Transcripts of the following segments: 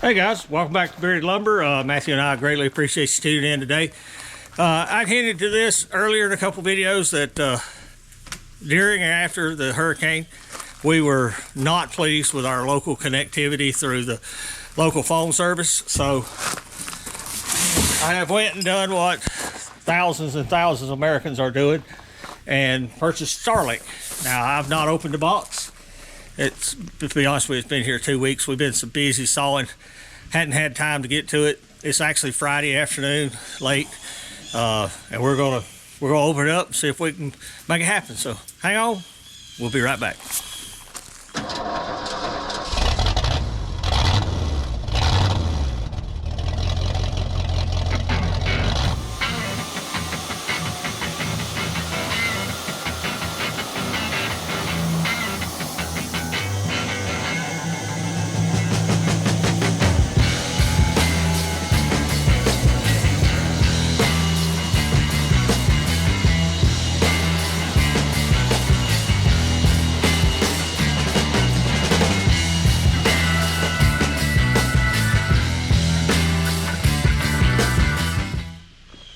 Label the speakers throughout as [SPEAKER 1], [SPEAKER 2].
[SPEAKER 1] Hey guys, welcome back to Bearded Lumber. Matthew and I greatly appreciate you tuning in today. I hinted to this earlier in a couple videos that during and after the hurricane, we were not pleased with our local connectivity through the local phone service. So I have went and done what thousands and thousands of Americans are doing and purchased Starlink. Now, I've not opened the box. To be honest with you, it's been here 2 weeks. We've been so busy sawing, hadn't had time to get to it. It's actually Friday afternoon, late, and we're gonna open it up and see if we can make it happen. So hang on, we'll be right back.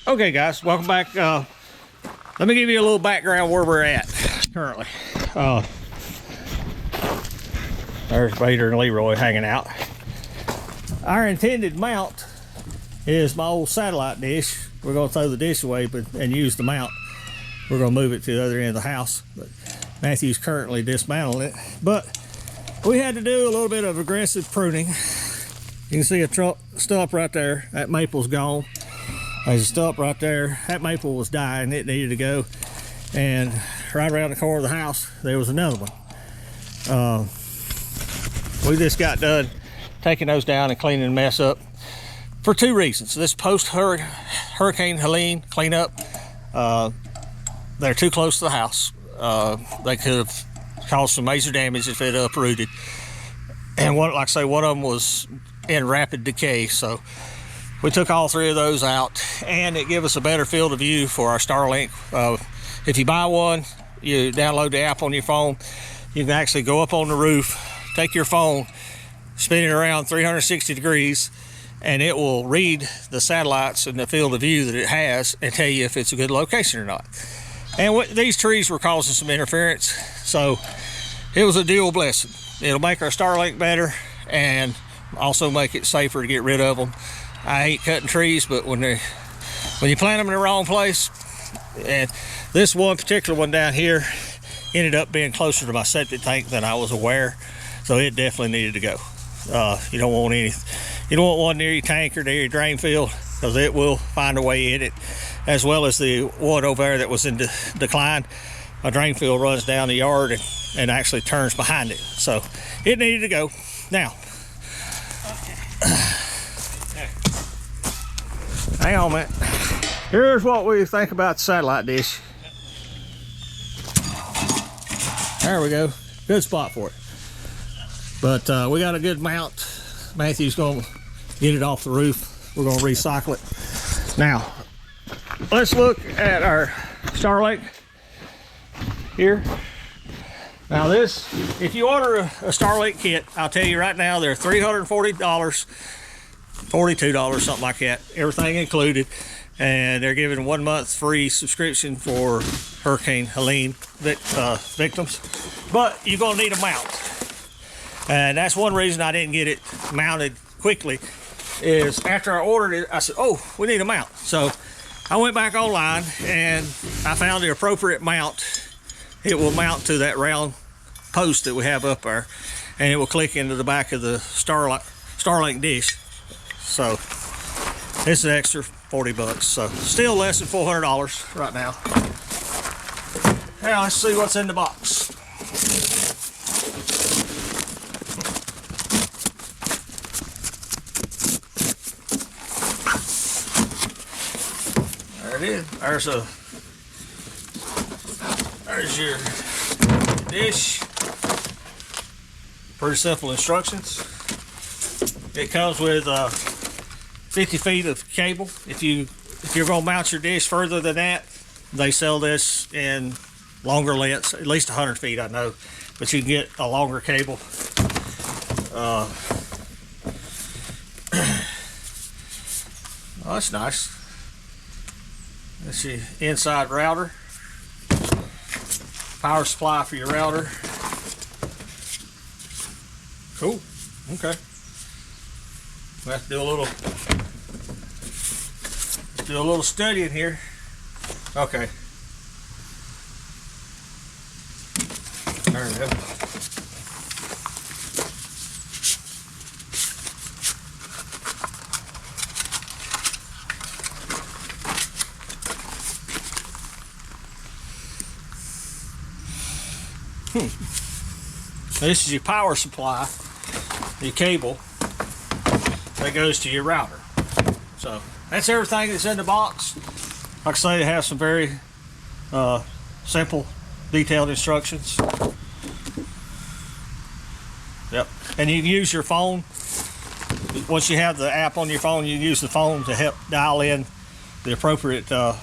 [SPEAKER 1] Okay guys, welcome back. Let me give you a little background where we're at currently. There's Vader and Leroy hanging out. Our intended mount is my old satellite dish. We're going to throw the dish away and use the mount. We're going to move it to the other end of the house, but Matthew's currently dismantling it. But we had to do a little bit of aggressive pruning. You can see a stump right there. That maple's gone. There's a stump right there. That maple was dying. It needed to go. And right around the corner of the house, there was another one. We just got done taking those down and cleaning the mess up for two reasons. This post-Hurricane Helene cleanup, they're too close to the house. They could have caused some major damage if it uprooted. And like I say, one of them was in rapid decay. So we took all three of those out, and it gives us a better field of view for our Starlink. If you buy one, you download the app on your phone, you can actually go up on the roof, take your phone, spin it around 360 degrees, and it will read the satellites and the field of view that it has and tell you if it's a good location or not. And these trees were causing some interference, so it was a dual blessing. It'll make our Starlink better and also make it safer to get rid of them. I hate cutting trees, but when you plant them in the wrong place, and this one particular one down here ended up being closer to my septic tank than I was aware, so it definitely needed to go. You don't want one near your tank or near your drain field, because it will find a way in it, as well as the one over there that was in decline. My drain field runs down the yard and actually turns behind it, so it needed to go. Now, hang on a minute. Here's what we think about the satellite dish. There we go. Good spot for it. But we got a good mount. Matthew's going to get it off the roof. We're going to recycle it. Now, let's look at our Starlink here. Now this, if you order a Starlink kit, I'll tell you right now, they're $340. $42, something like that, everything included, and they're giving 1 month free subscription for Hurricane Helene victims. But you're gonna need a mount, and that's one reason I didn't get it mounted quickly. Is after I ordered it, I said, oh, we need a mount. So I went back online and I found the appropriate mount. It will mount to that round post that we have up there, and it will click into the back of the Starlink dish. So it's an extra 40 bucks. So still less than $400 right now. Now let's see what's in the box. There it is. There's your dish. Pretty simple instructions. It comes with 50 feet of cable. If you're going to mount your dish further than that, they sell this in longer lengths, at least 100 feet I know, but you can get a longer cable. Oh, that's nice. That's your inside router. Power supply for your router. Cool. Okay. We'll have to do a little studying here. Okay. There we go. This is your power supply, your cable that goes to your router. So that's everything that's in the box. Like I say, it has some very simple, detailed instructions. Yep, and you can use your phone. Once you have the app on your phone, you can use the phone to help dial in the appropriate, I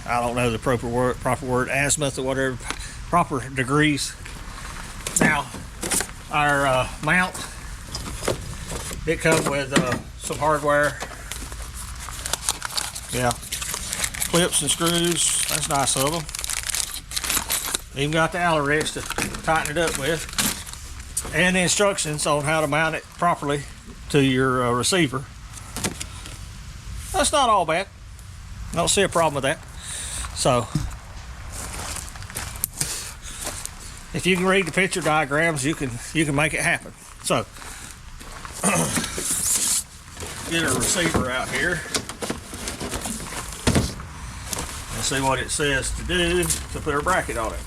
[SPEAKER 1] don't know the proper word, azimuth or whatever, proper degrees. Now, our mount, it comes with some hardware. Yeah, clips and screws. That's nice of them. Even got the Allen wrench to tighten it up with, and the instructions on how to mount it properly to your receiver. That's not all bad. I don't see a problem with that. So, if you can read the picture diagrams, you can make it happen. So, get our receiver out here and see what it says to do to put our bracket on it.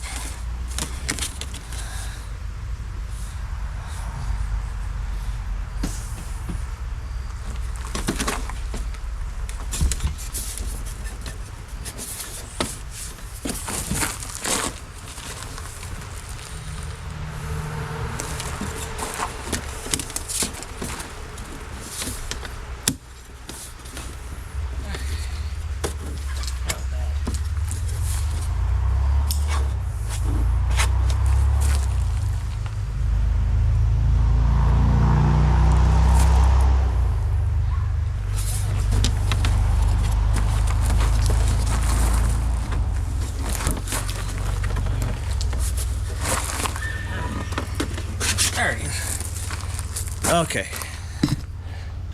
[SPEAKER 1] There it is. Okay.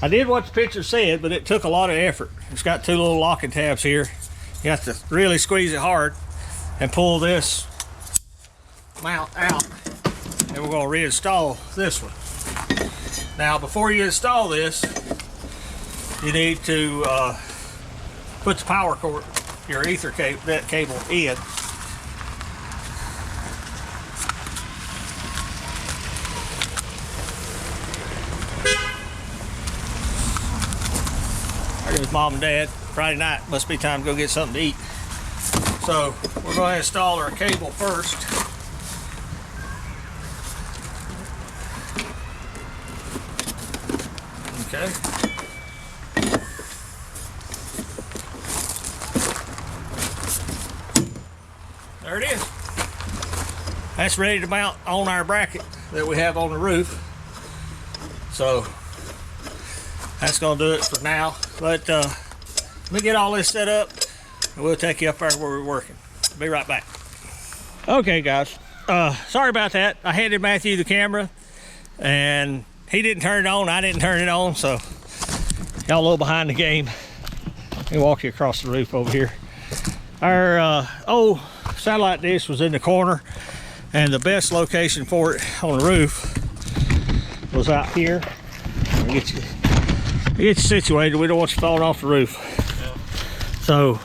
[SPEAKER 1] I did what the picture said, but it took a lot of effort. It's got two little locking tabs here. You have to really squeeze it hard and pull this mount out, and we're going to reinstall this one. Now, before you install this, you need to put the power cord, your ether cable in. There's Mom and Dad. Friday night, must be time to go get something to eat. So we're going to install our cable first. Okay. There it is. That's ready to mount on our bracket that we have on the roof. So that's going to do it for now. But let me get all this set up and we'll take you up there where we're working. Be right back. Okay, guys. Sorry about that. I handed Matthew the camera and he didn't turn it on. I didn't turn it on. So got a little behind the game. Let me walk you across the roof over here. Our old satellite dish was in the corner, and the best location for it on the roof was out here. Get you situated. We don't want you falling off the roof. So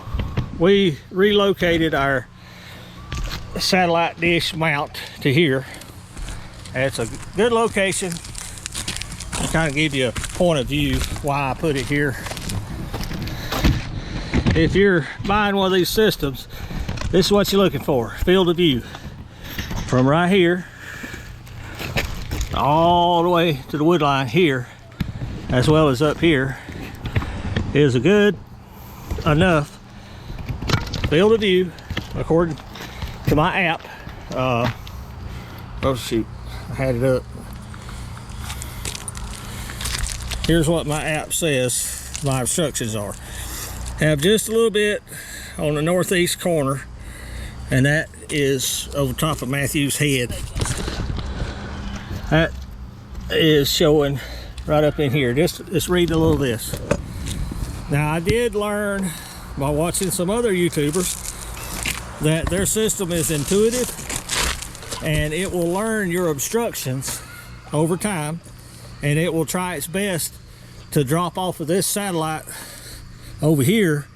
[SPEAKER 1] we relocated our satellite dish mount to here. And it's a good location to kind of give you a point of view why I put it here. If you're buying one of these systems, this is what you're looking for. Field of view from right here all the way to the wood line here, as well as up here, is a good enough field of view according to my app. Oh shoot, I had it up. Here's what my app says. my obstructions are. Have just a little bit on the northeast corner, and that is over top of Matthew's head. That is showing right up in here. Just read a little of this. Now, I did learn by watching some other YouTubers that their system is intuitive and it will learn your obstructions over time, and it will try its best to drop off of this satellite over here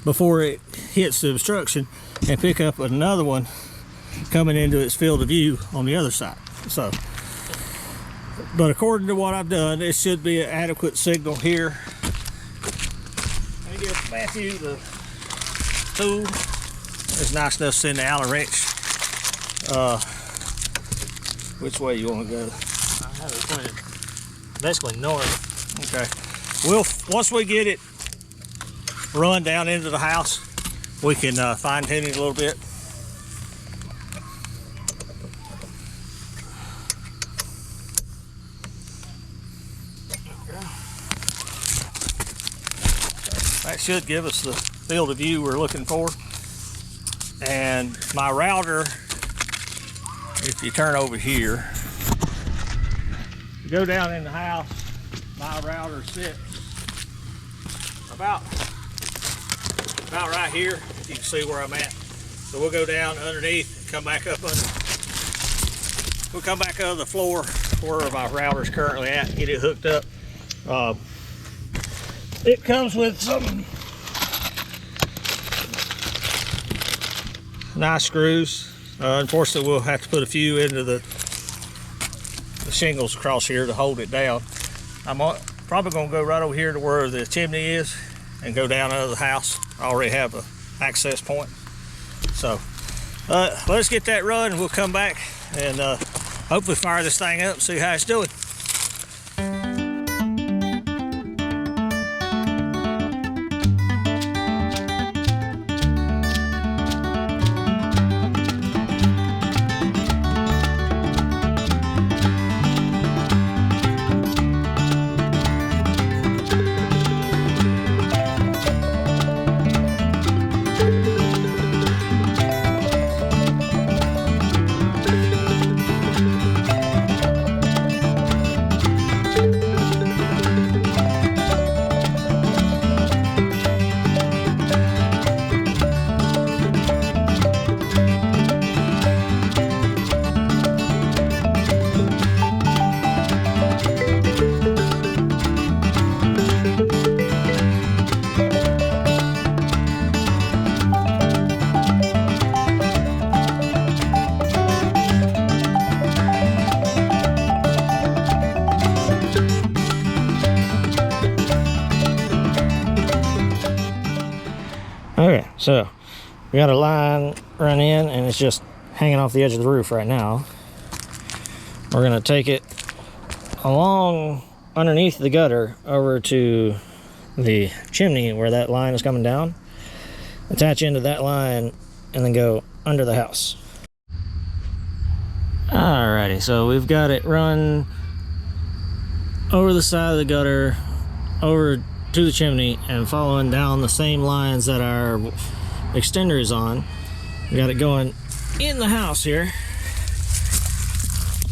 [SPEAKER 1] before it hits the obstruction and pick up another one coming into its field of view on the other side. So, but according to what I've done, this should be an adequate signal here. Let me give Matthew the tool. It's nice enough to send the Allen wrench. Which way you want to go?
[SPEAKER 2] I have it pointed basically north.
[SPEAKER 1] Okay. Once we get it run down into the house, we can fine tune it a little bit. That should give us the field of view we're looking for. And my router, if you turn over here, you go down in the house, my router sits about right here. You can see where I'm at. So we'll go down underneath and come back up under. We'll come back under the floor where my router's currently at, get it hooked up. It comes with some nice screws. Unfortunately, we'll have to put a few into the shingles across here to hold it down. I'm probably going to go right over here to where the chimney is and go down under the house. I already have an access point. So let's get that run. We'll come back and hopefully fire this thing up and see how it's doing. Okay, so we got a line run in and it's just hanging off the edge of the roof right now. We're gonna take it along underneath the gutter over to the chimney where that line is coming down, attach into that line, and then go under the house. Alrighty, so we've got it run over the side of the gutter, over to the chimney, and following down the same lines that our extender is on. We got it going in the house here,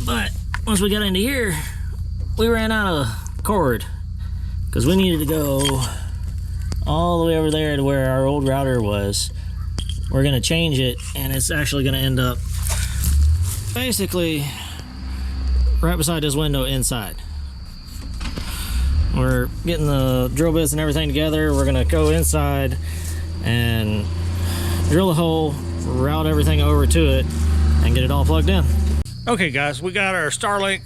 [SPEAKER 1] but once we got into here, we ran out of cord because we needed to go all the way over there to where our old router was. We're gonna change it, and it's actually gonna end up basically right beside this window inside. We're getting the drill bits and everything together. We're gonna go inside and drill a hole, route everything over to it, and get it all plugged in. Okay guys, we got our Starlink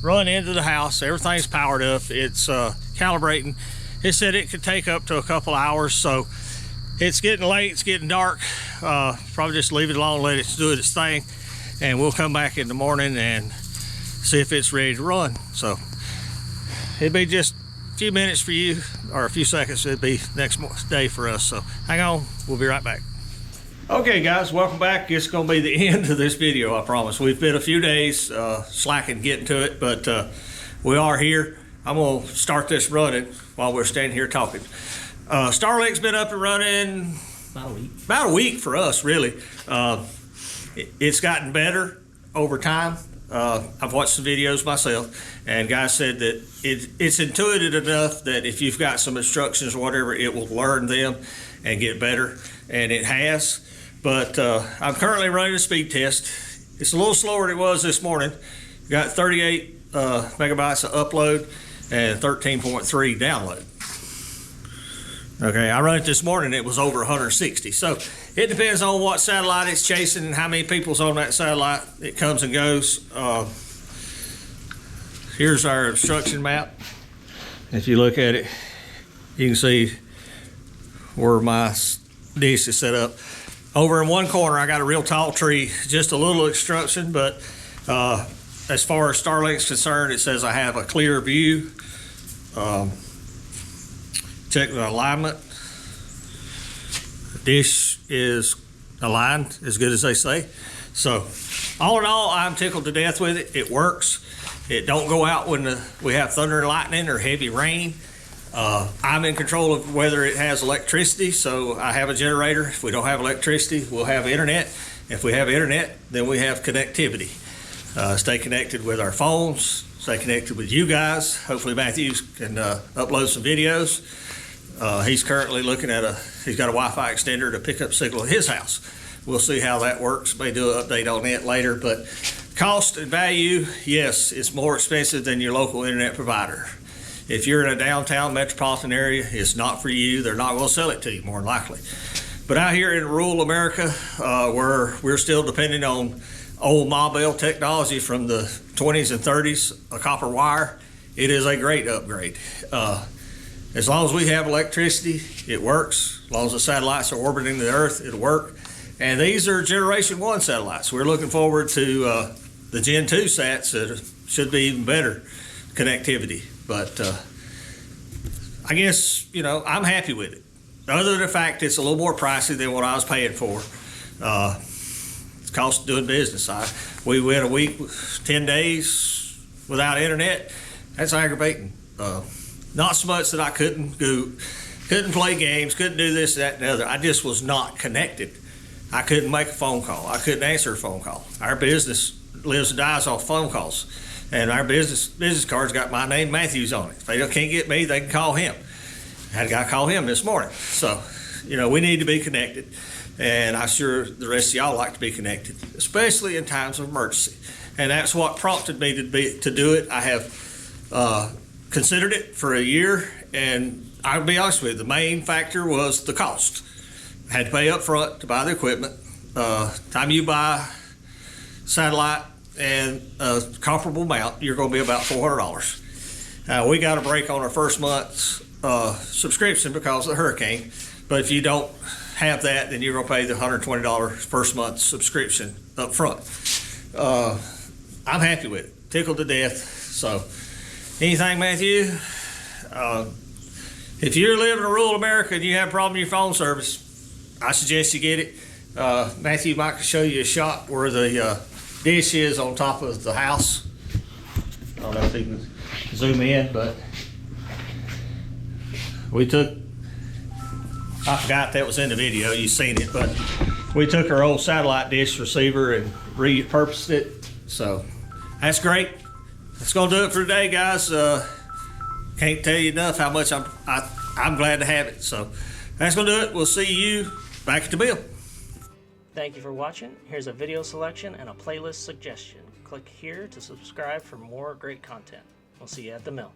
[SPEAKER 1] run into the house. Everything's powered up. It's calibrating. It said it could take up to a couple hours, so it's getting late, it's getting dark. Probably just leave it alone, let it do its thing, and we'll come back in the morning and see if it's ready to run. So it'd be just a few minutes for you, or a few seconds. It'd be next day for us. So hang on, we'll be right back. Okay guys, welcome back. It's gonna be the end of this video, I promise. We've been a few days slacking getting to it, but we are here. I'm gonna start this running while we're standing here talking. Starlink's been up and running about a week for us, really. It's gotten better over time. I've watched some videos myself, and guys said that it's intuitive enough that if you've got some instructions or whatever, it will learn them and get better, and it has. But I'm currently running a speed test. It's a little slower than it was this morning. Got 38 megabytes of upload and 13.3 download. Okay, I run it this morning, it was over 160. So it depends on what satellite it's chasing and how many people's on that satellite. It comes and goes. Here's our instruction map. If you look at it, you can see where my dish is set up. Over in one corner, I got a real tall tree, just a little instruction, but as far as Starlink's concerned, it says I have a clear view. Check the alignment. The dish is aligned as good as they say. So all in all, I'm tickled to death with it. It works. It don't go out when we have thunder and lightning or heavy rain. I'm in control of whether it has electricity, so I have a generator. If we don't have electricity, we'll have internet. If we have internet, then we have connectivity. Stay connected with our phones, stay connected with you guys. Hopefully Matthew can upload some videos. He's currently looking at he's got a Wi-Fi extender to pick up signal at his house. We'll see how that works. May do an update on it later, but cost and value, yes, it's more expensive than your local internet provider. If you're in a downtown metropolitan area, it's not for you. They're not going to sell it to you, more than likely. But out here in rural America, where we're still depending on old mobile technology from the 20s and 30s, a copper wire, it is a great upgrade. As long as we have electricity, it works. As long as the satellites are orbiting the Earth, it'll work. And these are Generation 1 satellites. We're looking forward to the Gen 2 sats that should be even better connectivity. But I guess, I'm happy with it. Other than the fact it's a little more pricey than what I was paying for. It's cost of doing business. We went a week, 10 days without internet. That's aggravating. Not so much that I couldn't play games, couldn't do this, that, and the other. I just was not connected. I couldn't make a phone call. I couldn't answer a phone call. Our business lives and dies off phone calls. And our business card's got my name, Matthews, on it. If they can't get me, they can call him. I had a guy call him this morning. So, we need to be connected. And I'm sure the rest of y'all like to be connected, especially in times of emergency. And that's what prompted me to do it. I have considered it for a year, and I'll be honest with you, the main factor was the cost. I had to pay up front to buy the equipment. Time you buy satellite and a comparable mount, you're going to be about $400. We got a break on our first month's subscription because of the hurricane, but if you don't have that, then you're going to pay the $120 first month subscription up front. I'm happy with it, tickled to death. So anything, Matthew? If you're living in rural America and you have a problem with your phone service, I suggest you get it. Matthew might show you a shot where the dish is on top of the house. I don't know if he can zoom in, but I forgot that was in the video, you've seen it, but we took our old satellite dish receiver and repurposed it. So that's great. That's gonna do it for today, guys. Can't tell you enough how much I'm glad to have it. So that's gonna do it. We'll see you back at the mill.
[SPEAKER 2] Thank you for watching. Here's a video selection and a playlist suggestion. Click here to subscribe for more great content. We'll see you at the mill.